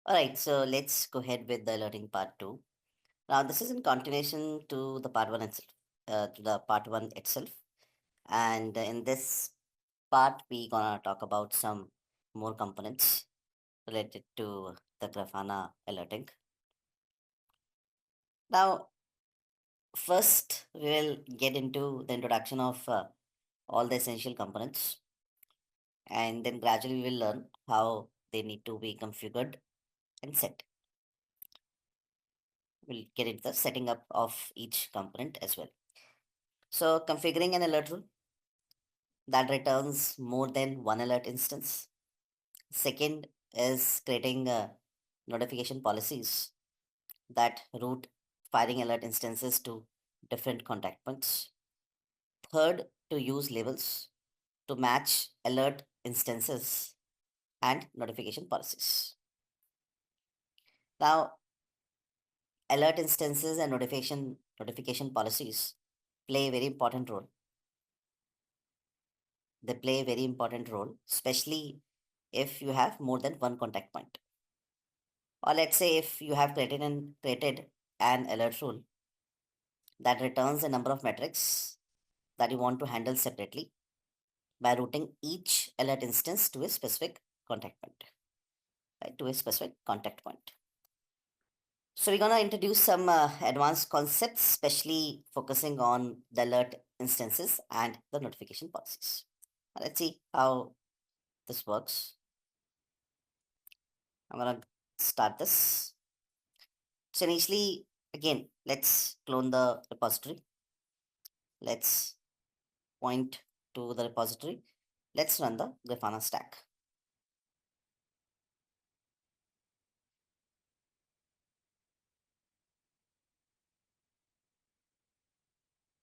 All right, so let's go ahead with the alerting part two. Now, this is in continuation to the part one itself, and in this part, we gonna talk about some more components related to the Grafana alerting. Now, first, we will get into the introduction of all the essential components, and then gradually we will learn how they need to be configured and set. We'll get into the setting up of each component as well. So configuring an alert rule that returns more than one alert instance. Second is creating notification policies that route firing alert instances to different contact points. Third, to use labels to match alert instances and notification policies. Now, alert instances and notification policies play a very important role. They play a very important role, especially if you have more than one contact point. Or let's say if you have created an alert rule that returns a number of metrics that you want to handle separately by routing each alert instance to a specific contact point, right? To a specific contact point. So we're gonna introduce some advanced concepts, especially focusing on the alert instances and the notification policies. Let's see how this works. I'm gonna start this. So initially, again, let's clone the repository. Let's point to the repository. Let's run the Grafana stack.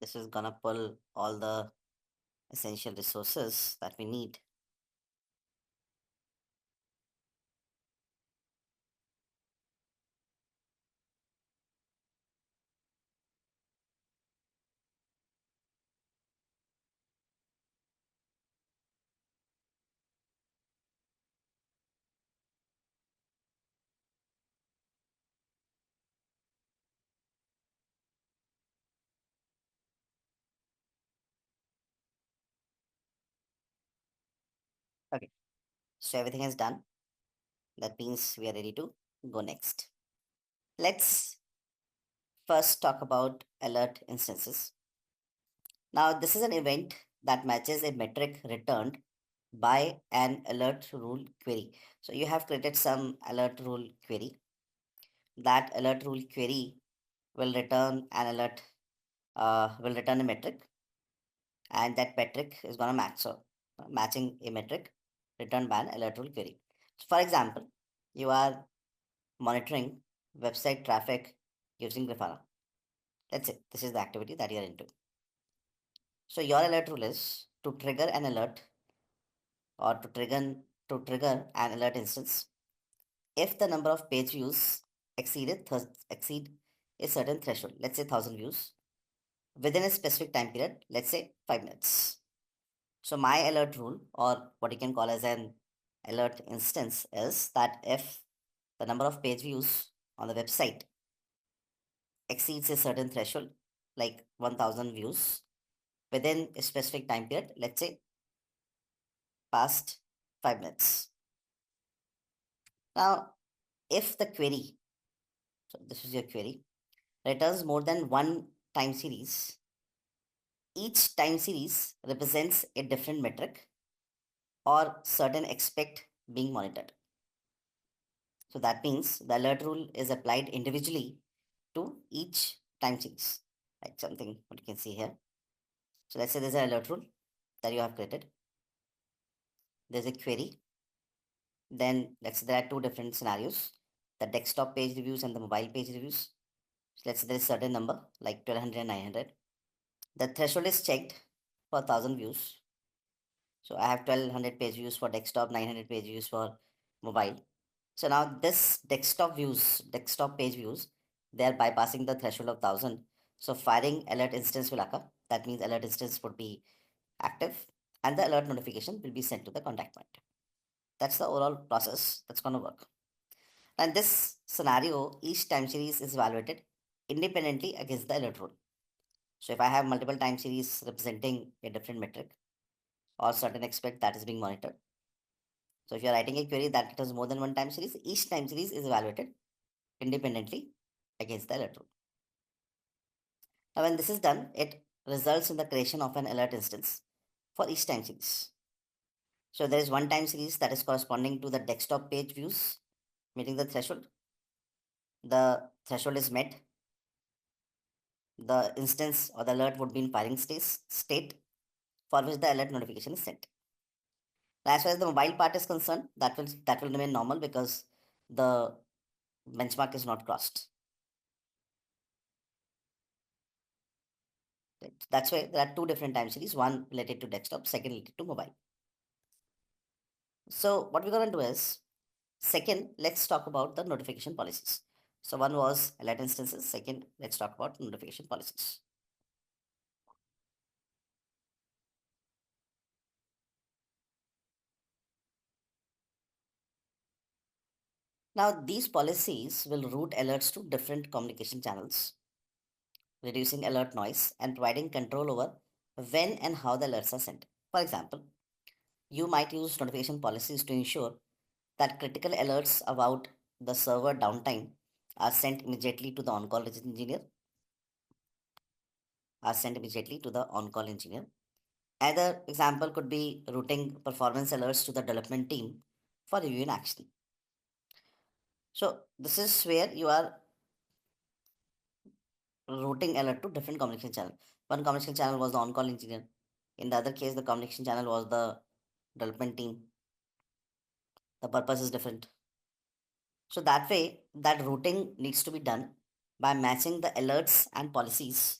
This is gonna pull all the essential resources that we need. Okay, so everything is done. That means we are ready to go next. Let's first talk about alert instances. Now, this is an event that matches a metric returned by an alert rule query. So you have created some alert rule query. That alert rule query will return an alert, will return a metric, and that metric is going to match. So matching a metric returned by an alert rule query. So for example, you are monitoring website traffic using Grafana. Let's say this is the activity that you are into. So your alert rule is to trigger an alert or to trigger an alert instance if the number of page views exceed a certain threshold, let's say 1000 views, within a specific time period, let's say 5 minutes. So my alert rule, or what you can call as an alert instance, is that if the number of page views on the website exceeds a certain threshold, like 1000 views, within a specific time period, let's say past 5 minutes. Now, if the query, so this is your query, returns more than one time series, each time series represents a different metric or certain expect being monitored. So that means the alert rule is applied individually to each time series, like something what you can see here. So let's say there's an alert rule that you have created. There's a query. Then let's say there are two different scenarios, the desktop page reviews and the mobile page reviews. So let's say there's a certain number like 1200 and 900. The threshold is checked for 1000 views. So I have 1200 page views for desktop, 900 page views for mobile. So now this desktop page views, they are bypassing the threshold of 1000. So firing alert instance will occur. That means alert instance would be active and the alert notification will be sent to the contact point. That's the overall process that's going to work. In this scenario, each time series is evaluated independently against the alert rule. So if I have multiple time series representing a different metric or certain aspect that is being monitored. So if you're writing a query that has more than one time series, each time series is evaluated independently against the alert rule. Now when this is done, it results in the creation of an alert instance for each time series. So there is one time series that is corresponding to the desktop page views meeting the threshold. The threshold is met. The instance or the alert would be in firing state for which the alert notification is sent. As far as the mobile part is concerned, that will remain normal because the benchmark is not crossed. Right? That's why there are two different time series, one related to desktop, second related to mobile. So what we're gonna do is, second, let's talk about the notification policies. So one was alert instances. Second, let's talk about notification policies. Now these policies will route alerts to different communication channels, reducing alert noise and providing control over when and how the alerts are sent. For example, you might use notification policies to ensure that critical alerts about the server downtime are sent immediately to the on-call engineer, are sent immediately to the on-call engineer. Another example could be routing performance alerts to the development team for review and action. So this is where you are routing alert to different communication channel. One communication channel was the on-call engineer. In the other case, the communication channel was the development team. The purpose is different. So that way, that routing needs to be done by matching the alerts and policies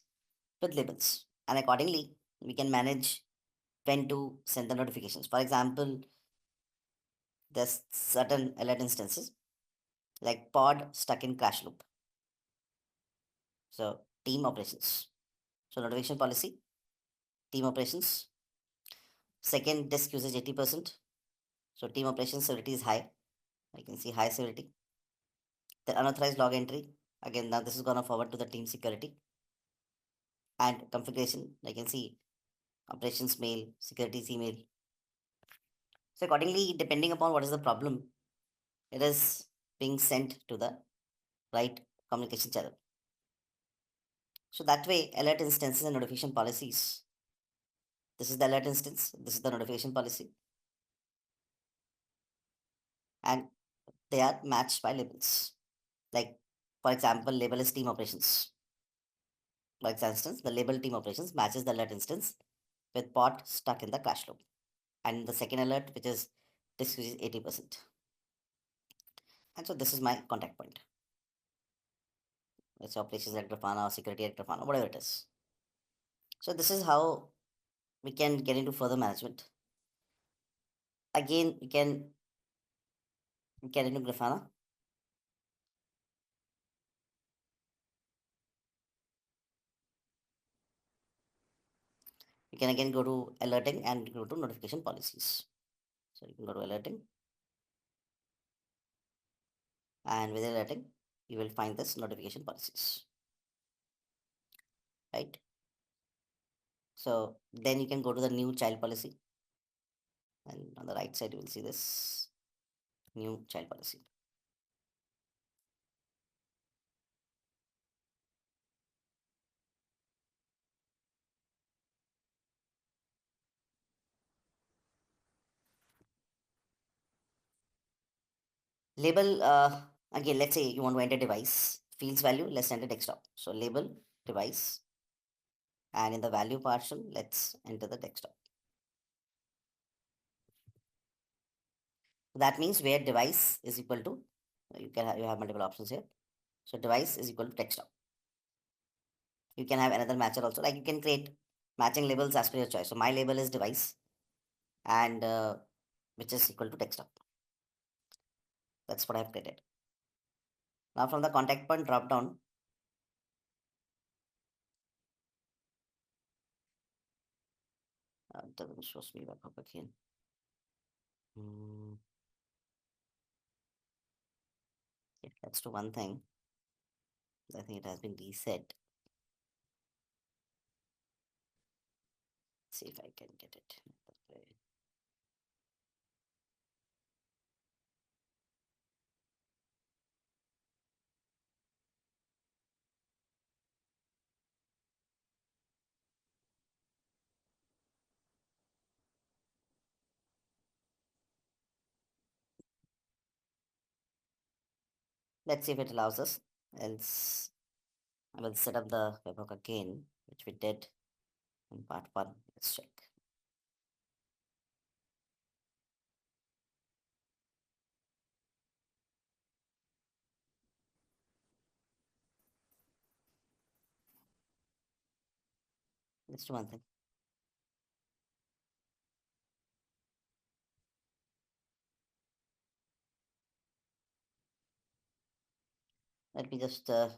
with labels. And accordingly, we can manage when to send the notifications. For example, there's certain alert instances like pod stuck in crash loop. So team operations. So notification policy, team operations. Second, disk usage 80%. So team operations severity is high. I can see high severity. The unauthorized log entry. Again, now this is gonna forward to the team security. And configuration, I can see operations mail, securities email. So accordingly, depending upon what is the problem, it is being sent to the right communication channel. So that way, alert instances and notification policies. This is the alert instance, this is the notification policy, and they are matched by labels. Like, for example, label is team operations. For instance, the label team operations matches the alert instance with pod stuck in the crash loop. And the second alert, which is disk usage 80%. And so this is my contact point. It's operations at Grafana or security at Grafana, whatever it is. So this is how we can get into further management. Again, we can get into Grafana. You can again go to alerting and go to notification policies. So you can go to alerting, and with alerting, you will find this notification policies, right? So then you can go to the new child policy, and on the right side, you will see this new child policy. Label, again, let's say you want to enter device, fields value, let's enter desktop. So label device, and in the value portion, let's enter the desktop. That means where device is equal to, you have multiple options here. So device is equal to desktop. You can have another matcher also, like you can create matching labels as per your choice. So my label is device, and which is equal to desktop. That's what I've created. Now from the contact point drop down, doesn't show me back up again. Hmm. Let's do one thing. I think it has been reset. See if I can get it. Let's see if it allows us. Else, I will set up the webhook again, which we did in part 1. Let's check. Let's do one thing. Let me just a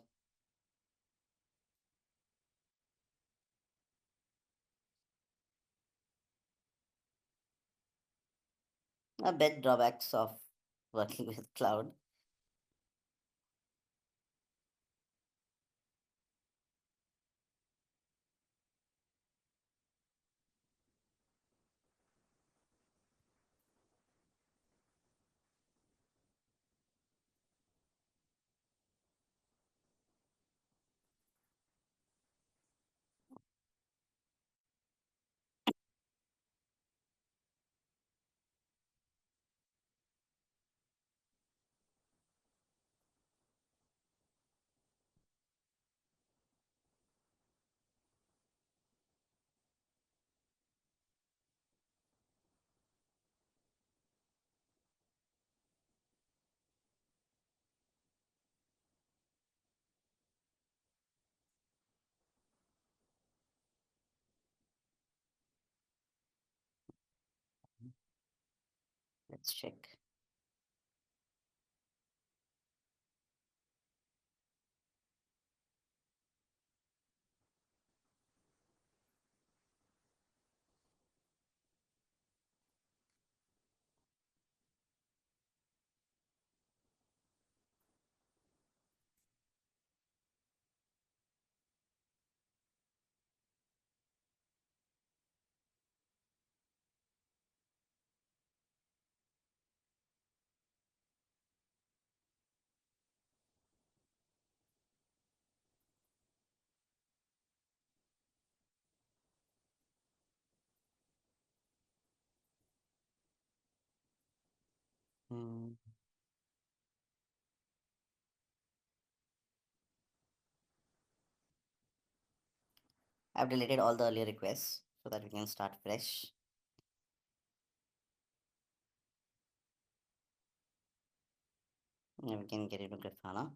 bit drawbacks of working with cloud. Let's check. Hmm. I've deleted all the earlier requests so that we can start fresh. And we can get into Grafana.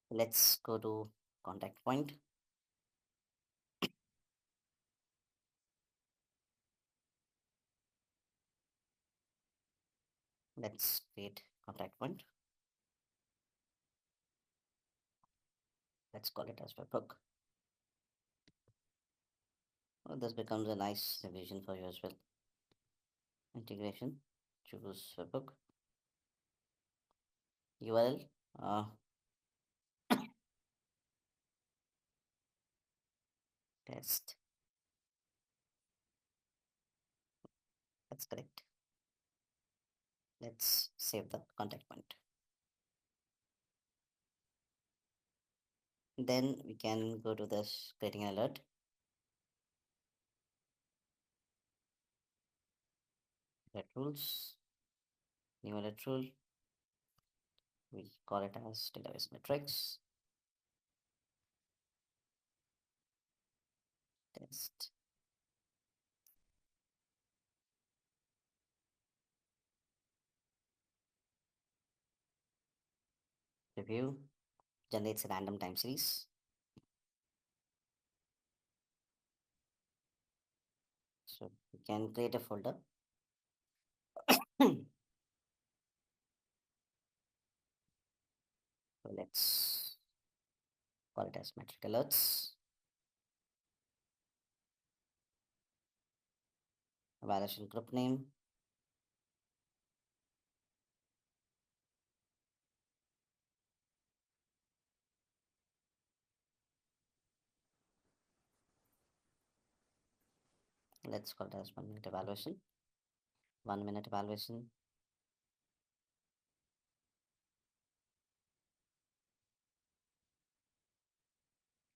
Let's go to contact point. Let's create contact point. Let's call it as webhook. Well, this becomes a nice revision for you as well. Integration. Choose webhook. URL. Test. That's correct. Let's save the contact point. Then we can go to this creating an alert. Alert rules. New alert rule. We call it as database metrics. Test. Review. Generates a random time series. can create a folder. So let's call it as metric alerts. Validation group name. Let's call it as 1 minute evaluation. 1 minute evaluation.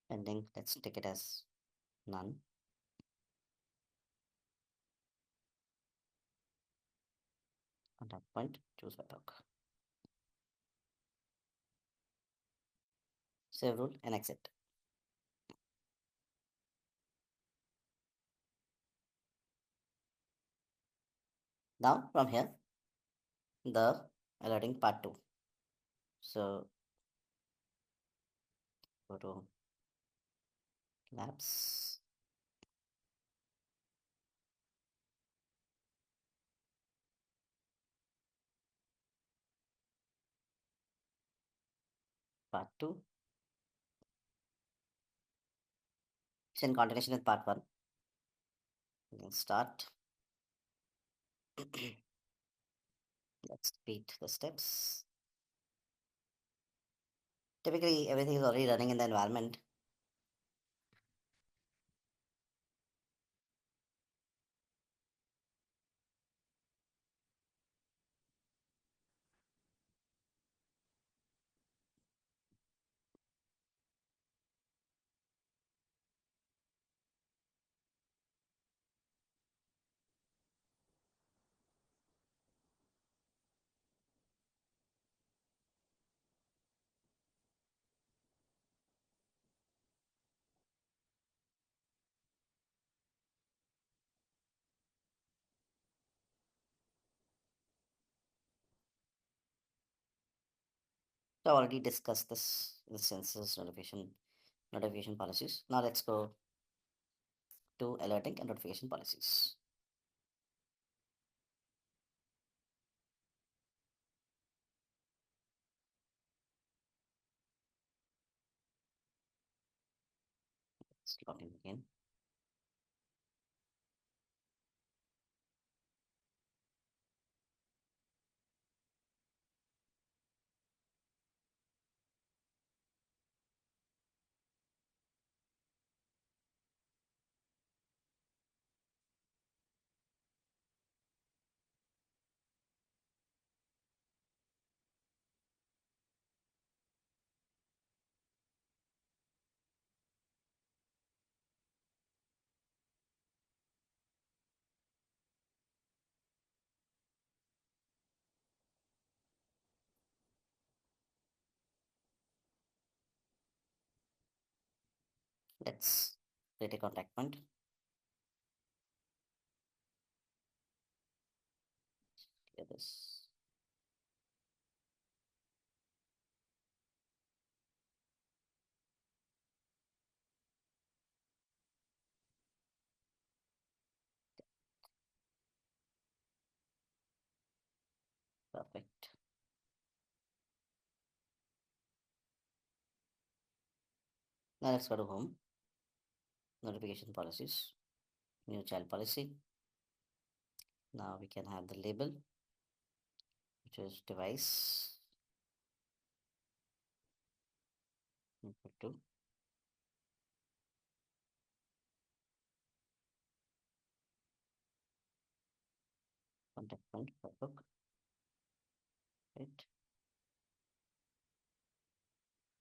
Pending. Let's take it as none. At that point, choose webhook. Save rule and exit. Now from here, the alerting part 2. So go to labs. Part 2. It's in continuation with part 1. We can start. Let's repeat the steps. Typically, everything is already running in the environment. So I already discussed this instances notification policies. Now let's go to alerting and notification policies. Let's log in again. Let's create a contact point. Clear this. Perfect. Now let's go to home. Notification policies. New child policy. Now we can have the label, which is device input 2. Contact point webhook. Right.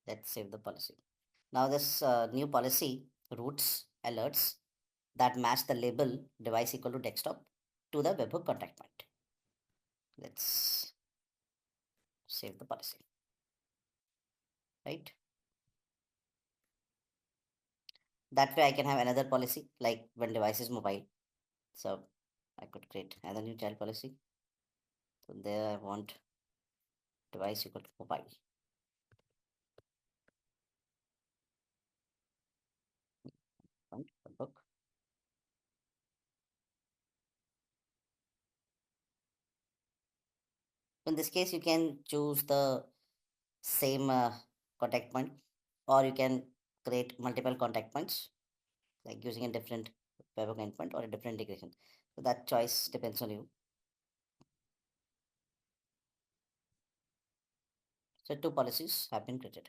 Let's save the policy. Now this new policy routes alerts that match the label device equal to desktop to the webhook contact point. Let's save the policy. Right. That way I can have another policy like when device is mobile. So I could create another new child policy. So there I want device equal to mobile. Point webhook. So in this case, you can choose the same contact point, or you can create multiple contact points, like using a different web endpoint or a different integration. So that choice depends on you. So two policies have been created.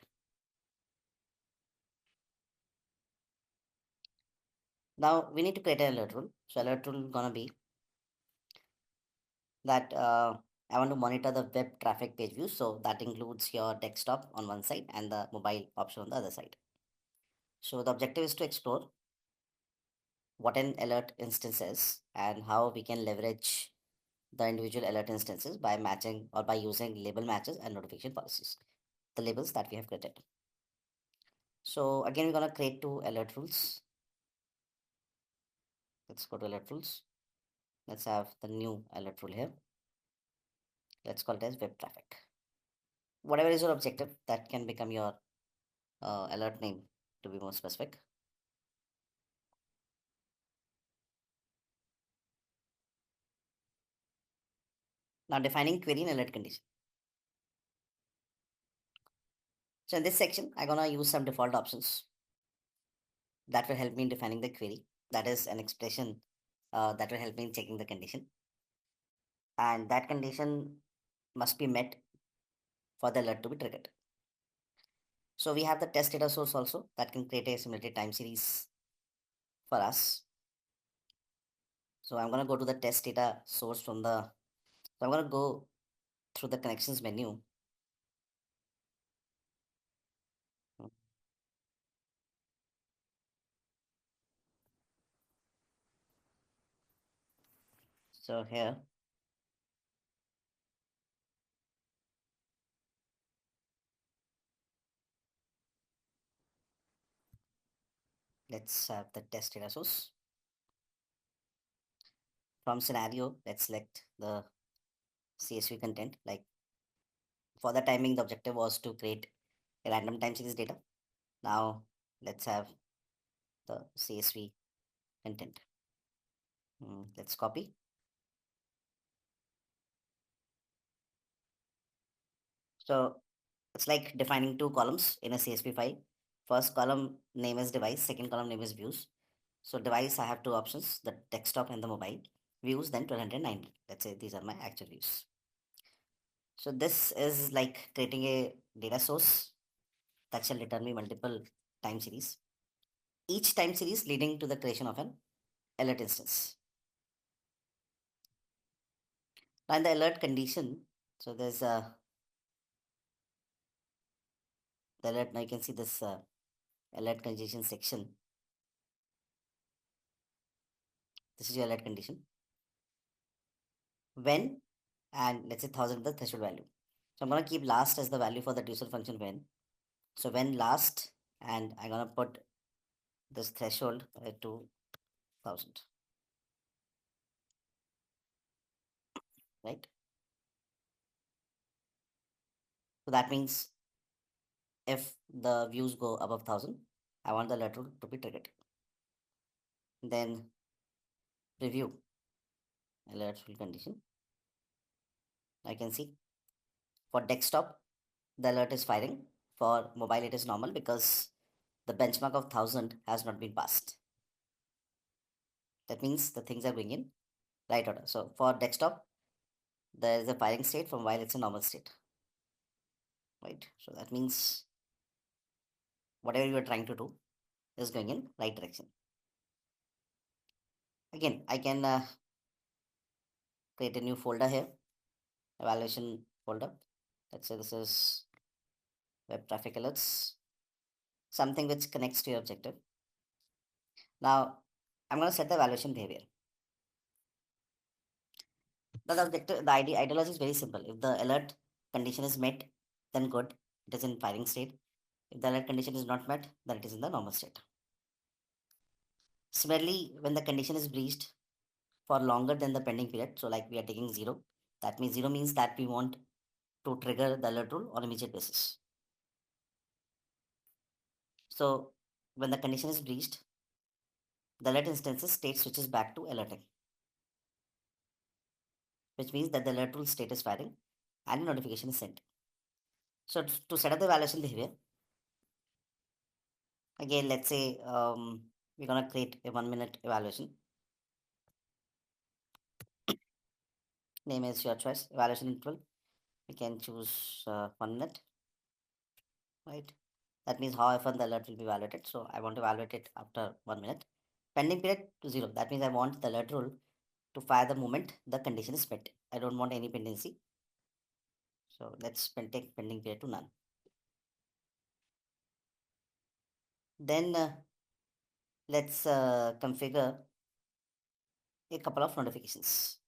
Now we need to create an alert rule. So alert rule gonna be that I want to monitor the web traffic page view. So that includes your desktop on one side and the mobile option on the other side. So the objective is to explore what an alert instance is and how we can leverage the individual alert instances by matching or by using label matches and notification policies, the labels that we have created. So again, we're going to create two alert rules. Let's go to alert rules. Let's have the new alert rule here. Let's call it as web traffic. Whatever is your objective, that can become your alert name to be more specific. Now defining query and alert condition. So in this section, I'm gonna use some default options that will help me in defining the query. That is an expression that will help me in checking the condition. And that condition must be met for the alert to be triggered. So we have the test data source also that can create a simulated time series for us. So I'm gonna go to the test data source from the, so I'm gonna go through the connections menu. So here, let's have the test data source. From scenario, let's select the CSV content. Like for the timing, the objective was to create a random time series data. Now let's have the CSV content. Let's copy. So it's like defining two columns in a CSV file. First column name is device, second column name is views. So device, I have two options, the desktop and the mobile. Views, then 1209. Let's say these are my actual views. So this is like creating a data source that shall return me multiple time series. Each time series leading to the creation of an alert instance. Now in the alert condition, so there's a the alert. Now you can see this alert condition section. This is your alert condition. When and let's say 1000 the threshold value. So I'm gonna keep last as the value for the user function when. So when last, and I'm gonna put this threshold to 1000, right? So that means if the views go above 1000, I want the alert rule to be triggered. Then preview alert rule condition. I can see for desktop the alert is firing. For mobile it is normal because the benchmark of 1000 has not been passed. That means the things are going in right order. So for desktop there is a firing state, for mobile it's a normal state, right? So that means whatever you are trying to do is going in right direction. Again, I can create a new folder here, evaluation folder. Let's say this is web traffic alerts, something which connects to your objective. Now I'm going to set the evaluation behavior. The objective, the ideology is very simple. If the alert condition is met, then good, it is in firing state. If the alert condition is not met, then it is in the normal state. Similarly, when the condition is breached for longer than the pending period, so like we are taking 0, that means 0 means that we want to trigger the alert rule on immediate basis. So when the condition is breached, the alert instance's state switches back to alerting, which means that the alert rule state is firing and a notification is sent. So to set up the evaluation behavior, again, let's say we're gonna create a 1 minute evaluation. Name is your choice. Evaluation interval. We can choose 1 minute, right? That means how often the alert will be evaluated. So I want to evaluate it after 1 minute. Pending period to 0. That means I want the alert rule to fire the moment the condition is met. I don't want any pendency. So let's take pending period to none. Then let's configure a couple of notifications.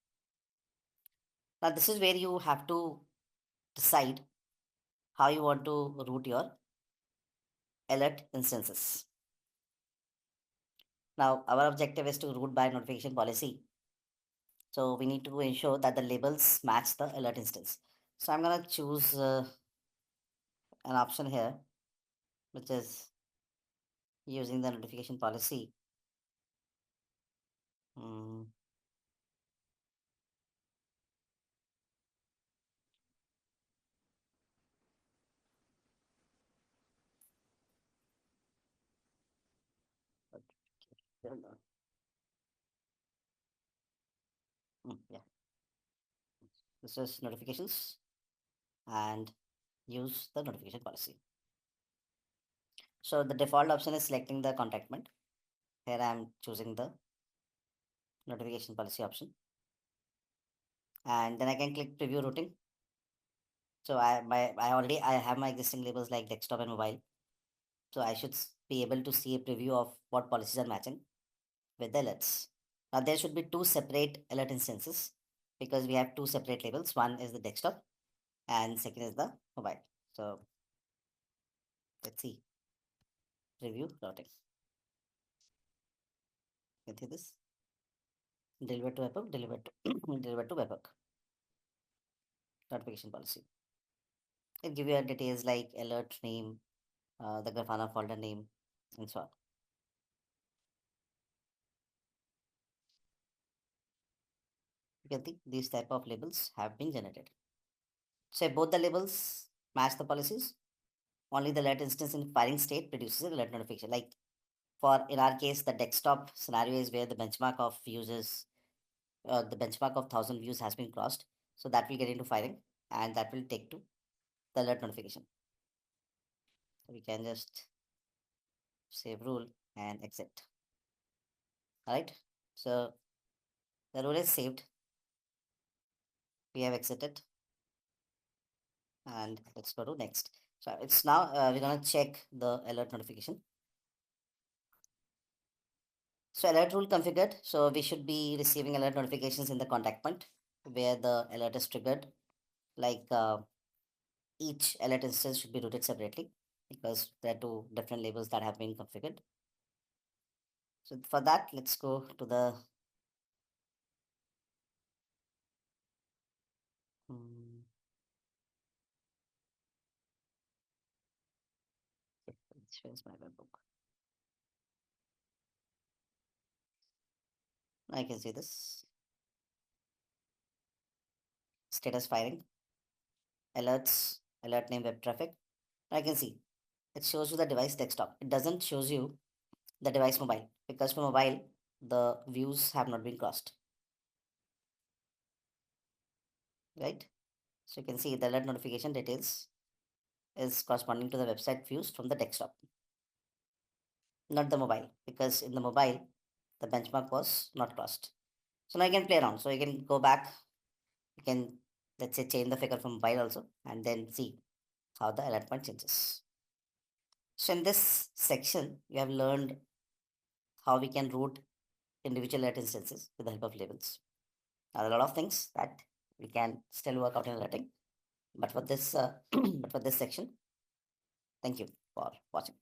Now this is where you have to decide how you want to route your alert instances. Now our objective is to route by notification policy. So we need to ensure that the labels match the alert instance. So I'm gonna choose an option here, which is using the notification policy. Mm, yeah, this is notifications and use the notification policy. So the default option is selecting the contentment. Here I am choosing the notification policy option, and then I can click preview routing. So I have my existing labels like desktop and mobile. So I should be able to see a preview of what policies are matching with the alerts. Now there should be two separate alert instances because we have two separate labels. One is the desktop and second is the mobile. So let's see. Preview routing. You see this? Deliver to webhook, deliver to deliver to webhook. Notification policy. It give you details like alert name, the Grafana folder name, and so on. You can see these type of labels have been generated. So both the labels match the policies. Only the alert instance in firing state produces an alert notification. Like for in our case, the desktop scenario is where the benchmark of users, the benchmark of 1,000 views has been crossed. So that will get into firing, and that will take to the alert notification. So we can just save rule and exit. All right. So the rule is saved. We have exited, and let's go to next. So it's now we're gonna check the alert notification. So alert rule configured. So we should be receiving alert notifications in the contact point where the alert is triggered. Like each alert instance should be routed separately because there are two different labels that have been configured. So for that, let's go to the um, where's my webbook? I can see this status firing, alerts, alert name web traffic. I can see it shows you the device desktop. It doesn't shows you the device mobile because for mobile the views have not been crossed, right? So you can see the alert notification details is corresponding to the website views from the desktop, not the mobile, because in the mobile the benchmark was not crossed. So now you can play around. So you can go back, you can let's say change the figure from mobile also and then see how the alert point changes. So in this section, you have learned how we can route individual alert instances with the help of labels. Now, there are a lot of things that we can still work out in alerting, but for this, but for this section, thank you for watching.